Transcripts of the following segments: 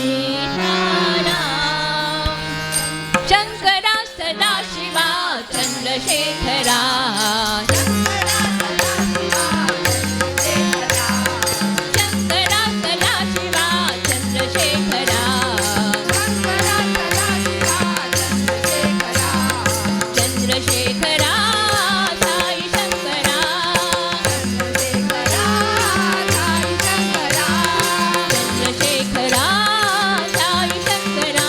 सीताराम. शंकरा सदाशिवा चंद्रशेखरा. शंकरा सदाशिवा चंद्रशेखरा. चंद्रशेखरा साई शंकरा. चंद्रशेखरा साई शंकरा.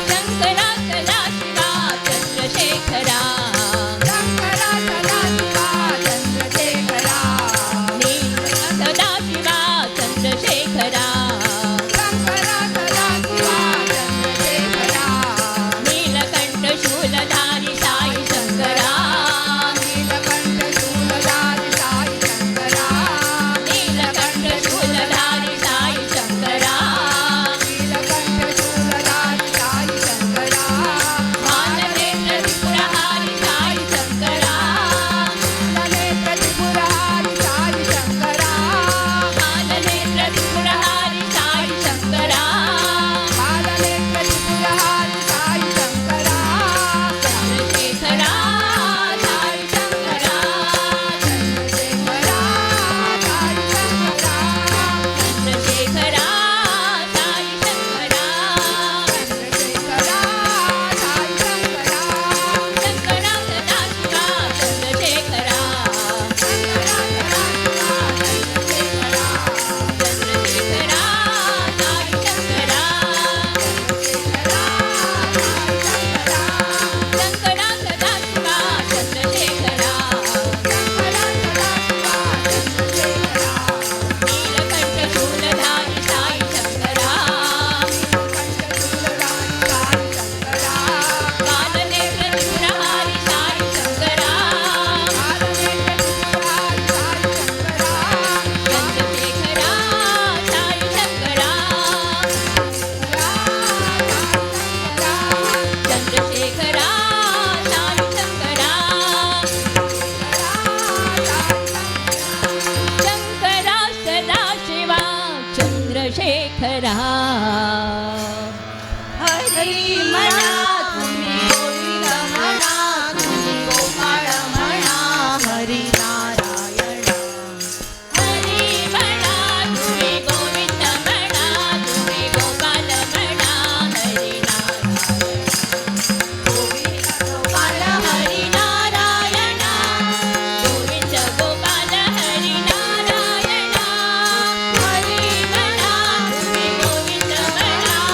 शंकरा सदाशिवा चंद्रशेखरा. सदाशिवा चंद्रशेखरा. नीलकंठ शूलधारी साई शंकरा. नीलकंठ शूलधारी साई शंकरा. भालनेत्र त्रिपुरहारी साई शंकरा. भालनेत्र त्रिपुरहारी साई शंकरा. चंद्रशेखरा साई शंकरा. चंद्रशेखरा साई शंकरा. शंकरा सदाशिवा चंद्रशेखरा. चंद्रशेखरा साई शंकरा. शंकरा सदाशिवा चंद्रशेखरा. नीलकंठ शूलधारी साई शंकरा. भालनेत्र त्रिपुरहारी साई शंकरा. चंद्रशेखरा साई शंकरा. चंद्रशेखरा साई शंकरा. शंकरा सदाशिवा चंद्रशेखरा. हरी म्हणा तुम्ही गोविंद म्हणा, तुम्ही गोपाळ म्हणा, हरी नारायण. हरी म्हणा तुम्ही गोविंद म्हणा, तुम्ही गोपाल म्हणा, हरी नारायण. गोविंद गोपाल हरी नारायण. गोविंद गोपाल हरी नारायण. हरी म्हणा तुम्ही गोविंद म्हणा,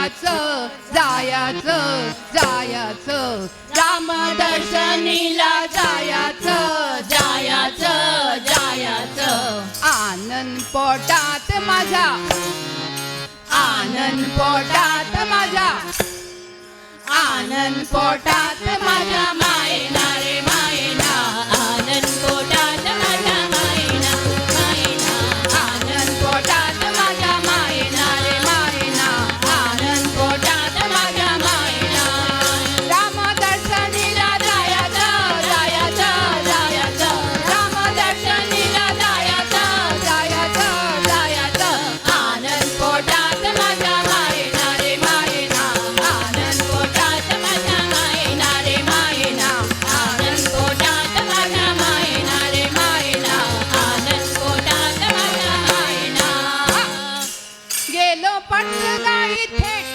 जायाचं जायाचं जायाचं राम दर्शनीला जायाचं जायाचं जायाचं आनंद पोटात माझा आनंद पोटात माझा आनंद पोटात माझ्या मायना रे मायना आनंद पोटात माझ्या मायना मायना आनंद पोटात माझ्या मायना रे मायना आनंद पोटात माझ्या मायना राम दर्शनीला जायाचं जायाचं जायाचं राम दर्शनीला जायाचं जायाचं जायाचं आनंद पोटात माझ्या मायना रे मायना आनंद पोटात माझ्या मायना रे मायना आनंद पोटात माझ्या मायना रे मायना आनंद पोटात माझ्या मायना गेलो पटगाई थेट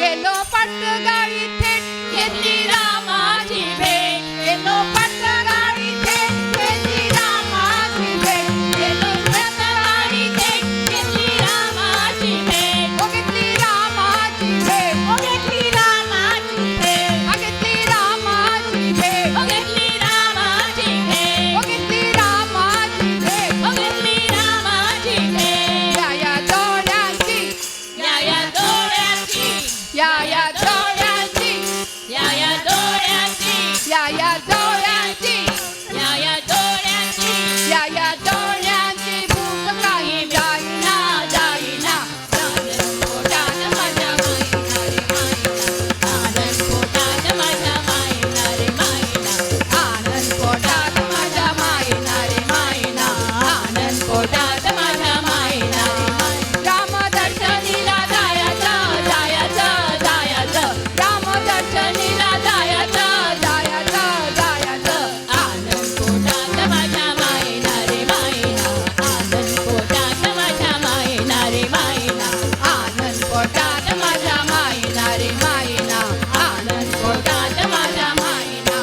गेलो पटगाई थेट घेतली रामाची भेट गेलो पटगाई थेट घेतली रामाची भेट गेलो पटगाई थेट घेतली रामाची भेट ओ घेतली रामाची भेट ओ घेतली रामाची भेट ओ घेतली रामाची भेट ओ घेतली रामाची भेट ओ घेतली रामाची भेट ओ घेतली रामाची भेट या डोळ्याची या डोळ्याची या डोळ्याची या डोळ्याची या डोळ्याची या डोळ्याची या डोळ्याची भूक काही जाईना जाईना आनंद पोटात माझ्या मायना रे मायना आनंद पोटात माझ्या मायना रे मायना आनंद पोटात माझ्या मायना रे मायना आनंद पोटात माझ्या मायना रे मायना राम दर्शनीला जायाचं जायाचं जायाचं राम दर्शनीला जायाचं जायाचं जायाचं आनंद पोटात माझ्या मायना रे मायना आनंद पोटात माझ्या मायना रे मायना आनंद पोटात माझ्या मायना रे मायना आनंद पोटात माझ्या मायना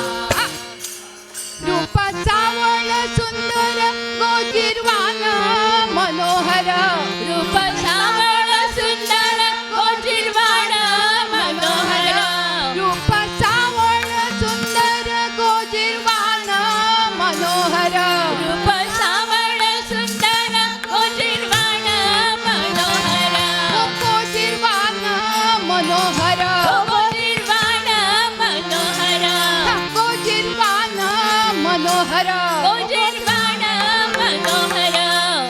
रूप सावळ सुंदर गोजिरवान मनोहर रूप सावळ सुंदर गोजिरवान मनोहर रूप सावळ सुंदर गोजिरवान मनोहर रूप सावळ सुंदर गोजिरवान मनोहर गोजिरवान मनोहर गोजिरवान मनोहर गोजिरवान मनोहर गोजिरवान मनोहर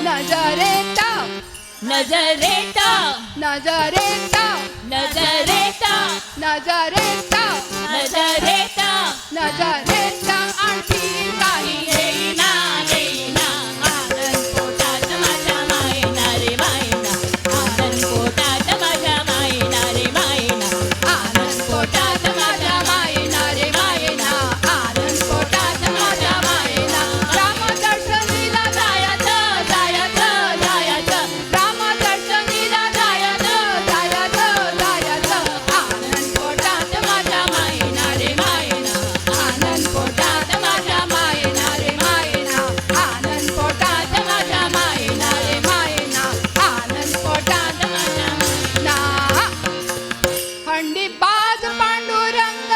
नजरेत नजरेत नजरेत नजरेत नजरेत नजरेत नजरेत आणखी काही येईना येईना आनंद पोटात माझ्या मायना रे मायना आनंद पोटात माझ्या मायना रे मायना आनंद पोटात माझ्या मायना रे मायना आनंद पोटात माझ्या मायना राम दर्शनीला जायाचं जायाचं जायाचं राम दर्शनीला जायाचं जायाचं जायाचं आनंद पोटात माझ्या मायना रे मायना आनंद पोटात माझ्या मायना रे मायना आनंद पोटात माझ्या मायना रे मायना आनंद पोटात माझ्या मायना हंडी बाज पांडुरंग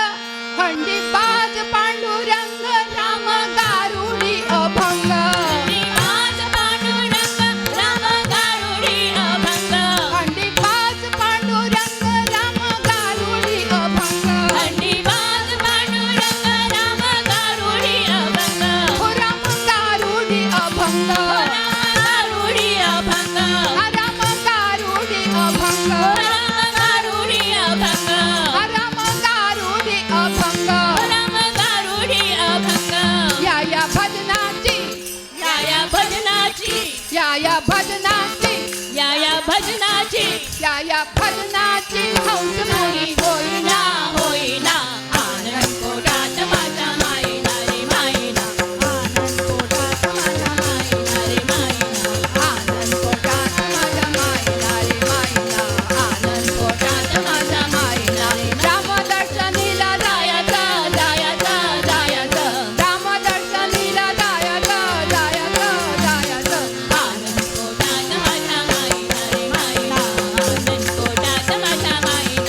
हंडी बाज पांडुरंग राम गारुडी अभंग हंडी बाज पांडुरंग राम गारुडी अभंग हंडी बाज पांडुरंग राम गारुडी अभंग हंडी बाज पांडुरंग राम गारुडी अभंग हो राम गारुडी अभंग गारुडी अभंग राम गारुडी अभंग राम गारुडी अभंग राम गारुडी अभंग राम गारुडी अभंग या भजनाची या भजनाची या भजनाची या भजनाची या भजनाची हंसपुरी होईना होईना आनंद पोटात माझ्या मायना रे मायना आनंद पोटात माझ्या मायना रे मायना आनंद पोटात माझ्या मायना रे मायना आनंद पोटात माझ्या मायना रे राम दर्शनीला जायाचं जायाचं जायाचं राम दर्शनीला जायाचं जायाचं जायाचं आनंद पोटात माझ्या मायना रे मायना आनंद पोटात माझ्या मायना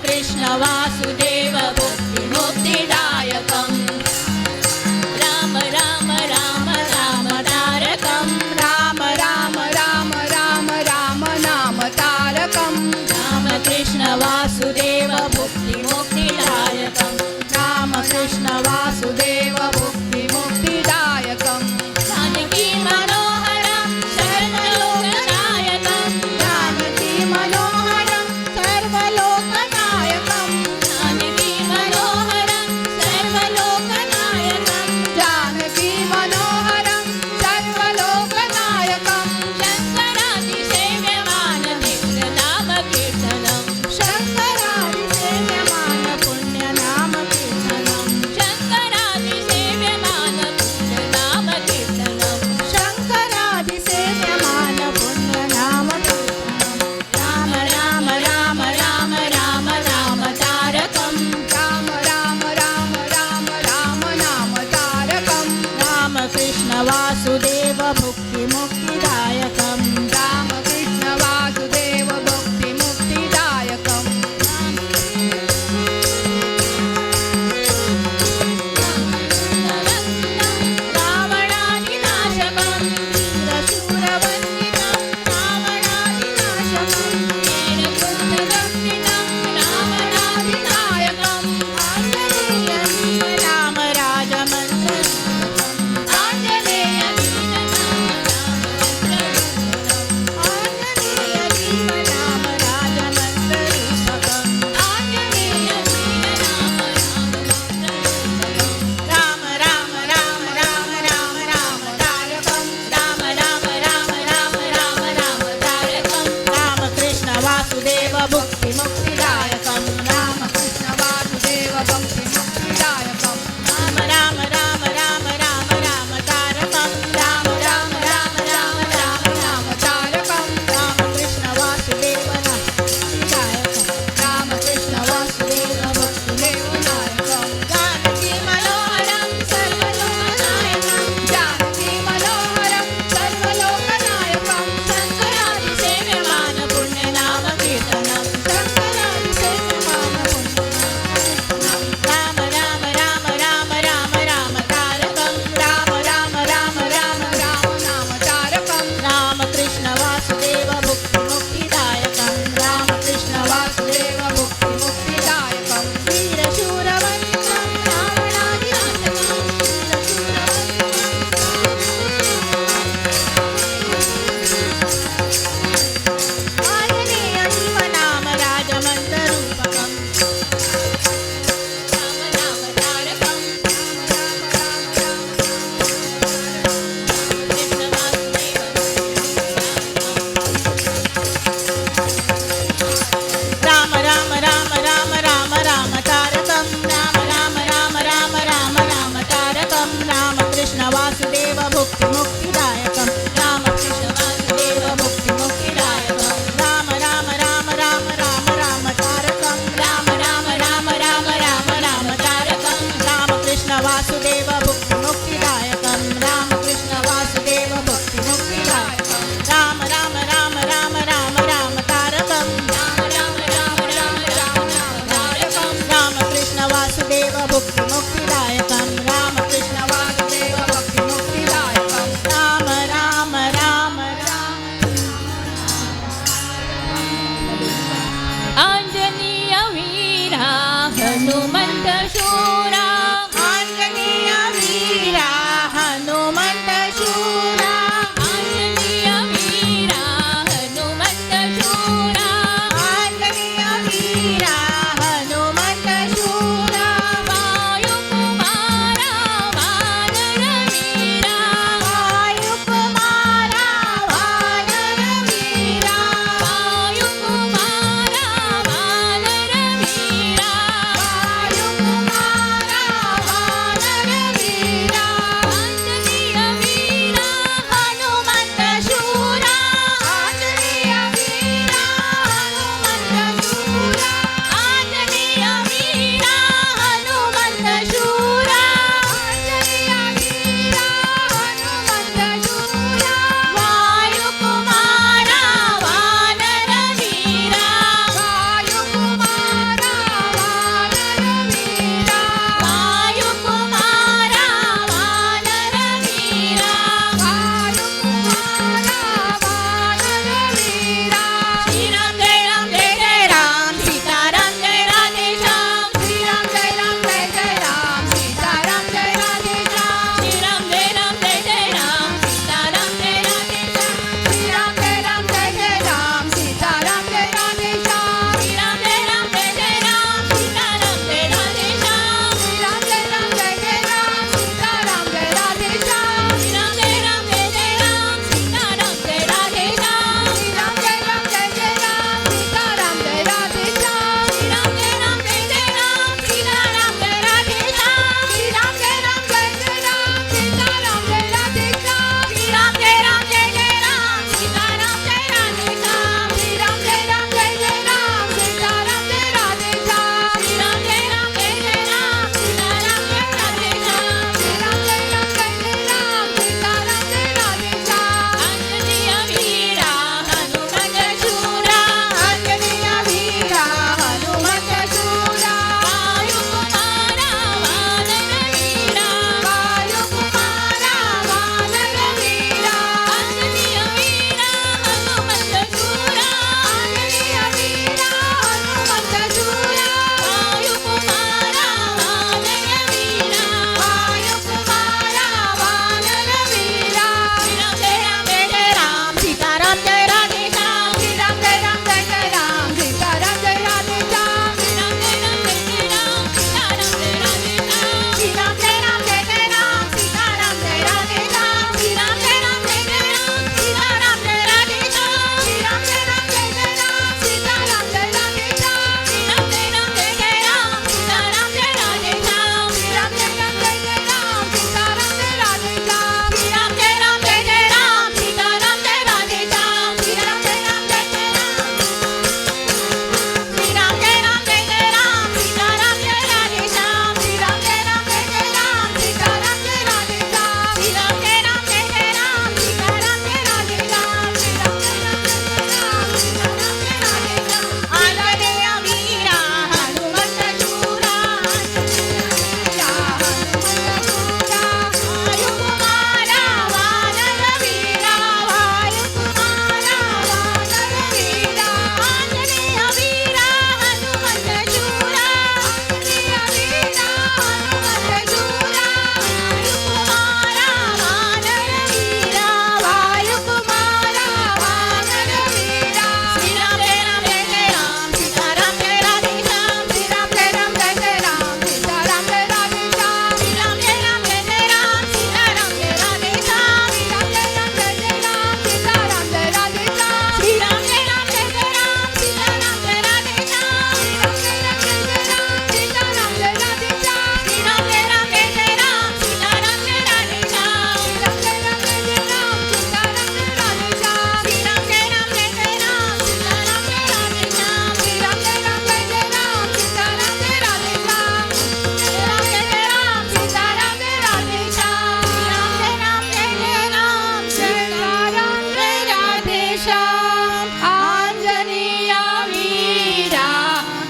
कृष्ण वासुदेव भुक्तिमुक्तिदायकम् राम राम राम राम तारकम् राम राम राम राम राम नाम तारकम् राम कृष्ण वासुदेव भुक्तिमुक्तिदायकम् राम कृष्ण वासुदेव भुक्तिमुक्तिदायकम् जानकी मनोहरं सर्वलोकनायकम् जानकी मनोहरं सर्वलोकनायकम् जानकी मनोहरं सर्वलोकनायकम् जानकी मनोहरं सर्वलोकनायकम् शङ्करादिसेव्यमान नित्यनामकीर्तनम् शङ्करादिसेव्यमान पुण्यनामकीर्तनम् शङ्करादिसेव्यमान पुण्यनामकीर्तनम् शङ्करादिसेव्यमान पुण्यनामकीर्तनम् राम राम राम राम राम राम तारकम् राम राम राम राम राम नाम तारकम् राम कृष्ण वासुदेव भुक्तिमुक्तिदायकम् राम कृष्ण वासुदेव भुक्तिमुक्तिदायकम् रावणादिनाशकम् वीरशूरवन्दितं रावणादिनाशकम् वीरकुन्दगम्भितं रावणादिनायकम् आञ्जनेयं राम राजमन्त्ररूपम् राम राम राम राम राम राम तारकम् राम राम राम राम राम राम तारकम् राम कृष्ण वासुदेव भुक्तिमुक्तिदायकम् राम कृष्ण वासुदेव भुक्तिमुक्तिदायकम् राम राम राम राम राम राम तारकम् राम राम राम राम राम राम तारकम् राम कृष्ण वासुदेव भुक्तिदायकम् राम कृष्ण वासुदेव भक्तिदेवनायकम् जानकी मनोहरं सर्वलोकनायकम् जानकी मनोहरं सर्वलोकनायकम् शङ्करादिसेव्यमान पुण्यनामकीर्तनम् शङ्करादिसेव्यमान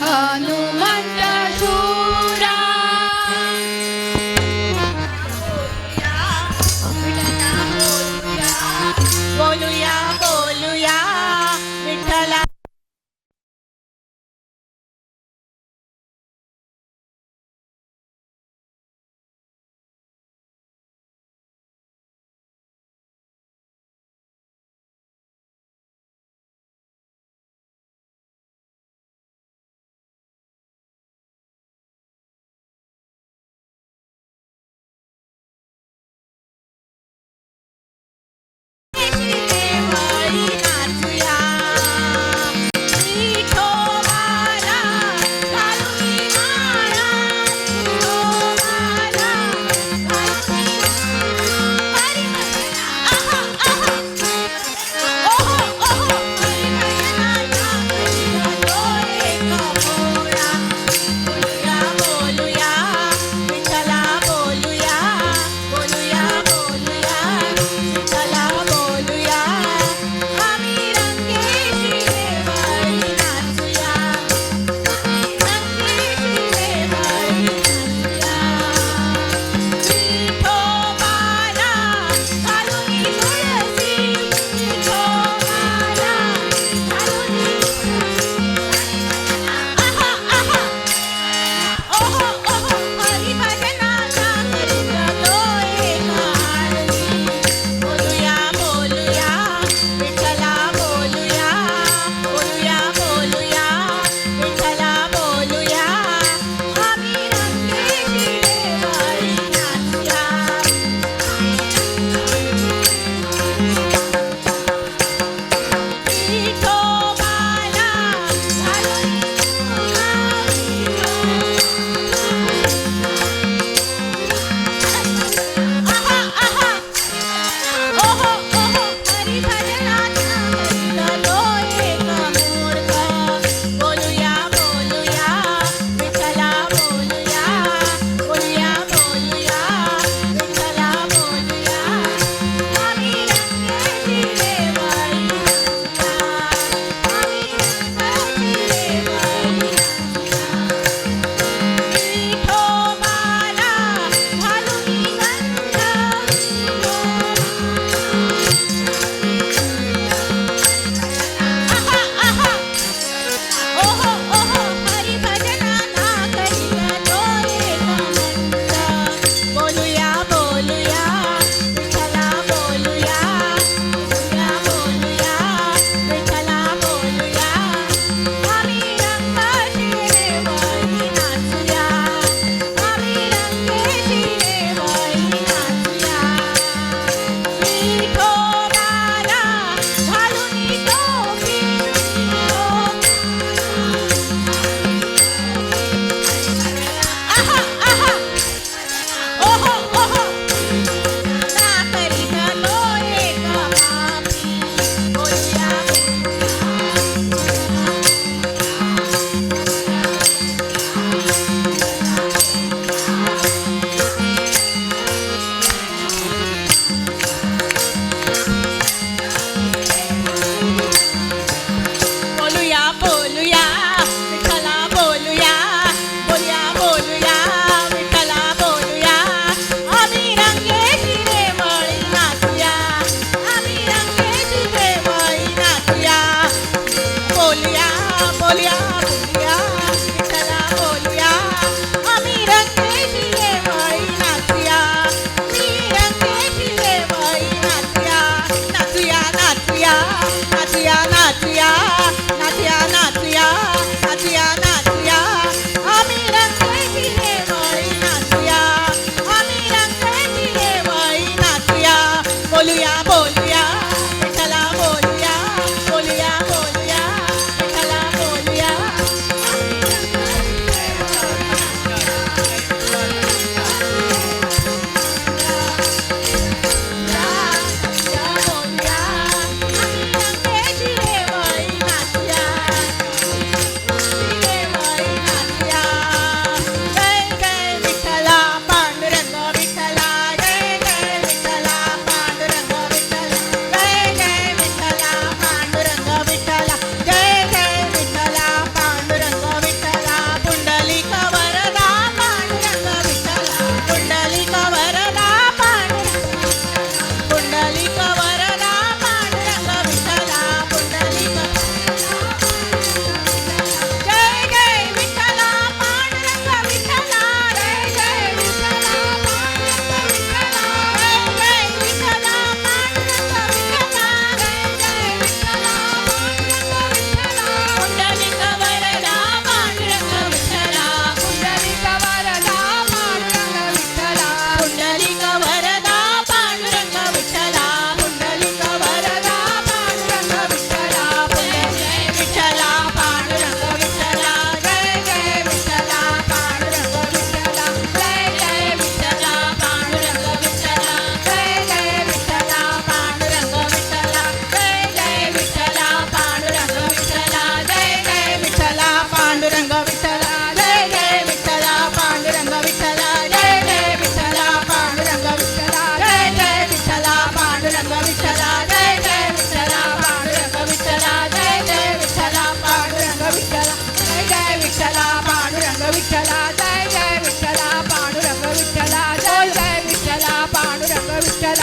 हनुमंत शूरा बोलूया बोलूया विठ्ठला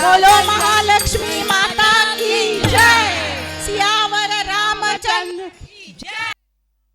बोलो महाल